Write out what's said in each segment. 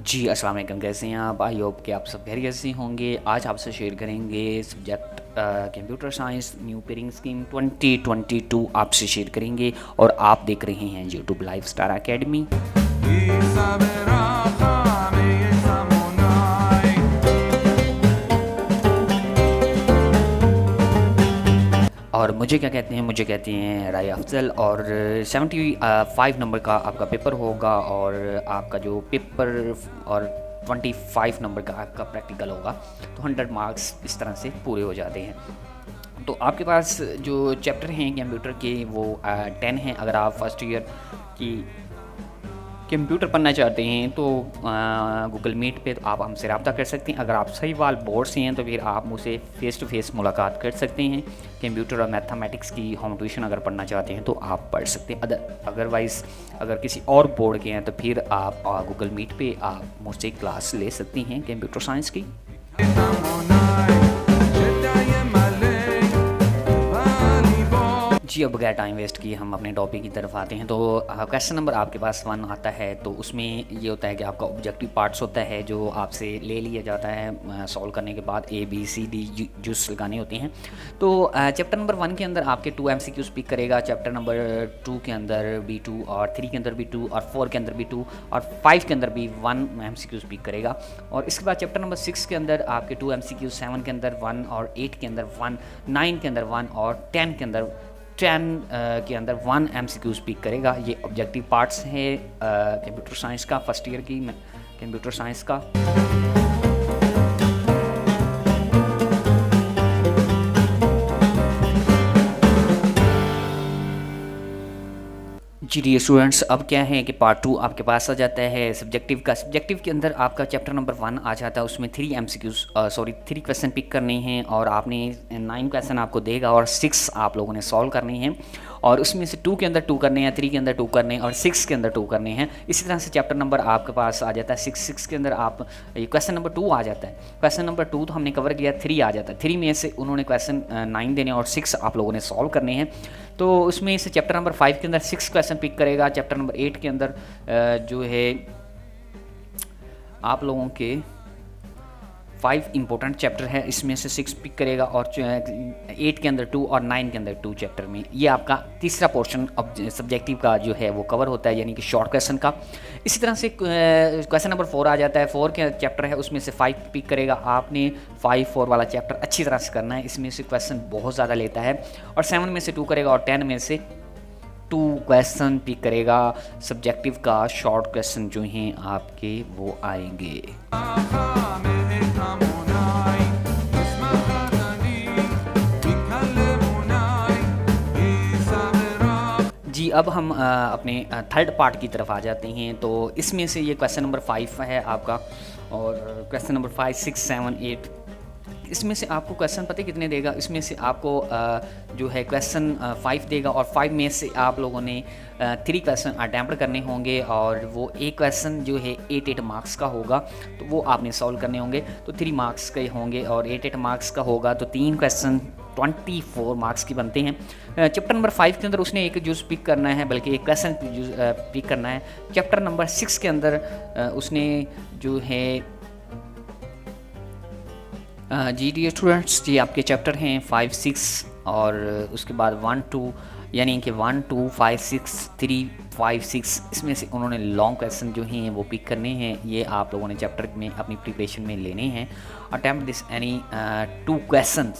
जी, अस्सलाम वालेकुम, कैसे हैं आप? आई होप कि आप सब खैरियत से होंगे। आज आपसे शेयर करेंगे subject computer science new pairing scheme 2022 आपसे शेयर करेंगे और आप देख रहे हैं यूट्यूब लाइव स्टार अकेडमी। और मुझे क्या कहते हैं, मुझे कहते हैं राय अफजल। और 75 नंबर का आपका पेपर होगा और आपका जो पेपर और 25 नंबर का आपका प्रैक्टिकल होगा। तो 100 मार्क्स इस तरह से पूरे हो जाते हैं। तो आपके पास जो चैप्टर हैं कंप्यूटर के वो 10 हैं। अगर आप फर्स्ट ईयर की कंप्यूटर पढ़ना चाहते हैं तो गूगल मीट पे तो आप हमसे रब्ता कर सकते हैं। अगर आप सही वाल बोर्ड से हैं तो फिर आप मुझसे फ़ेस टू फेस मुलाकात कर सकते हैं। कंप्यूटर और मैथमेटिक्स की होम ट्यूशन अगर पढ़ना चाहते हैं तो आप पढ़ सकते हैं। अदरवाइज़ अगर किसी और बोर्ड के हैं तो फिर आप गूगल मीट पे आप मुझसे क्लास ले सकती हैं कंप्यूटर साइंस की। जी, अब बगैर टाइम वेस्ट किए हम अपने टॉपिक की तरफ आते हैं। तो क्वेश्चन नंबर आपके पास 1 आता है। तो उसमें ये होता है कि आपका ऑब्जेक्टिव पार्ट्स होता है जो आपसे ले लिया जाता है सॉल्व करने के बाद। ABCD जूस लगाने होते हैं। तो चैप्टर नंबर 1 के अंदर आपके 2 MCQs पिक करेगा। चैप्टर नंबर 2 के अंदर B2 और 3 के अंदर B2 और 4 के अंदर B2 और 5 के अंदर भी 1 MCQs पिक करेगा। और इसके बाद चैप्टर नंबर 6 के अंदर आपके 2 MCQs, 7 के अंदर 1 और 8 के अंदर 1, 9 के अंदर 1 और 10 के अंदर 10 के अंदर 1 MCQs पिक करेगा। ये ऑब्जेक्टिव पार्ट्स हैं कंप्यूटर साइंस का, फर्स्ट ईयर की कंप्यूटर साइंस का। जी डियर स्टूडेंट्स, अब क्या है कि पार्ट 2 आपके पास आ जाता है सब्जेक्टिव का। सब्जेक्टिव के अंदर आपका चैप्टर नंबर 1 आ जाता है। उसमें 3 क्वेश्चन पिक करने हैं और आपने 9 क्वेश्चन आपको देगा और 6 आप लोगों ने सॉल्व करने हैं। और उसमें से 2 के अंदर 2 करने हैं, 3 के अंदर 2 करने हैं और 6 के अंदर 2 करने हैं। इसी तरह से चैप्टर नंबर आपके पास आ जाता है 6 के अंदर आप क्वेश्चन नंबर 2 आ जाता है। क्वेश्चन नंबर 2 तो हमने कवर किया, 3 आ जाता है। 3 में से उन्होंने क्वेश्चन 9 देने और 6 आप लोगों ने सॉल्व करने हैं। तो उसमें से चैप्टर नंबर 5 के अंदर 6 क्वेश्चन पिक करेगा। चैप्टर नंबर 8 के अंदर जो है आप लोगों के 5 इंपॉर्टेंट चैप्टर है, इसमें से 6 पिक करेगा। और 8 के अंदर 2 और 9 के अंदर 2 चैप्टर में ये आपका तीसरा पोर्शन सब्जेक्टिव का जो है वो कवर होता है, यानी कि शॉर्ट क्वेश्चन का। इसी तरह से क्वेश्चन नंबर 4 आ जाता है। 4 के चैप्टर है, उसमें से 5 पिक करेगा। आपने 5-4 वाला चैप्टर अच्छी तरह से करना है, इसमें से क्वेश्चन बहुत ज़्यादा लेता है। और 7 में से 2 करेगा और 10 में से 2 क्वेश्चन पिक करेगा। सब्जेक्टिव का शॉर्ट क्वेश्चन जो हैं आपके वो आएंगे। जी, अब हम अपने थर्ड पार्ट की तरफ आ जाते हैं। तो इसमें से ये क्वेश्चन नंबर 5 है आपका और क्वेश्चन नंबर 5, 6, 7, 8। इसमें से आपको क्वेश्चन पता कितने देगा? इसमें से आपको जो है क्वेश्चन 5 देगा और 5 में से आप लोगों ने 3 क्वेश्चन अटैम्प्ट करने होंगे और वो एक क्वेश्चन जो है 8 मार्क्स का होगा, तो वो आपने सॉल्व करने होंगे। तो 3 मार्क्स के होंगे और 8 मार्क्स का होगा, तो 3 क्वेश्चन 24 मार्क्स की बनते हैं। चैप्टर नंबर 5 के अंदर उसने एक जूस पिक करना है, बल्कि एक क्वेश्चन पिक करना है। चैप्टर नंबर 6 के अंदर उसने जो है जी डियर स्टूडेंट्स, ये आपके चैप्टर हैं 5, 6 और उसके बाद 1, 2, यानी कि 1, 2, 5, 6, 3, 5, 6। इसमें से उन्होंने लॉन्ग क्वेश्चन जो हैं वो पिक करने हैं। ये आप लोगों ने चैप्टर में अपनी प्रिपरेशन में लेने हैं। अटैम्प्ट दिस एनी 2 क्वेश्चन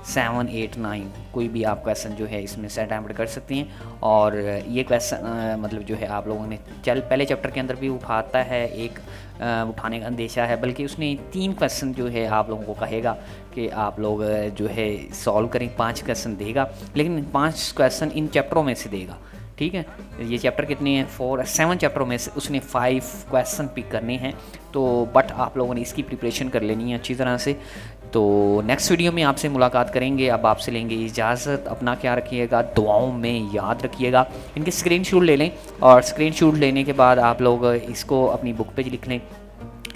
7, 8, 9, कोई भी आप क्वेश्चन जो है इसमें से अटैम्प्ट कर सकते हैं। और ये क्वेश्चन मतलब जो है आप लोगों ने पहले चैप्टर के अंदर भी उठाता है, एक उठाने का अंदेशा है, बल्कि उसने 3 क्वेश्चन जो है आप लोगों को कहेगा कि आप लोग जो है सॉल्व करें। 5 क्वेश्चन देगा, लेकिन 5 क्वेश्चन इन चैप्टरों में से देगा। ठीक है, ये चैप्टर कितने हैं? 7 चैप्टरों में से उसने 5 क्वेश्चन पिक करने हैं। तो बट आप लोगों ने इसकी प्रिपरेशन कर लेनी है अच्छी तरह से। तो नेक्स्ट वीडियो में आपसे मुलाकात करेंगे। अब आपसे लेंगे इजाज़त। अपना क्या रखिएगा, दुआओं में याद रखिएगा। इनके स्क्रीनशॉट ले लें और स्क्रीनशॉट लेने के बाद आप लोग इसको अपनी बुक पे लिख लें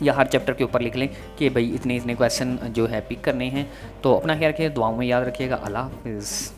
या हर चैप्टर के ऊपर लिख लें कि भाई इतने इतने क्वेश्चन जो है पिक करने हैं। तो अपना क्या रखिएगा, दुआओं में याद रखिएगा। अल्लाह हाफ़िज़।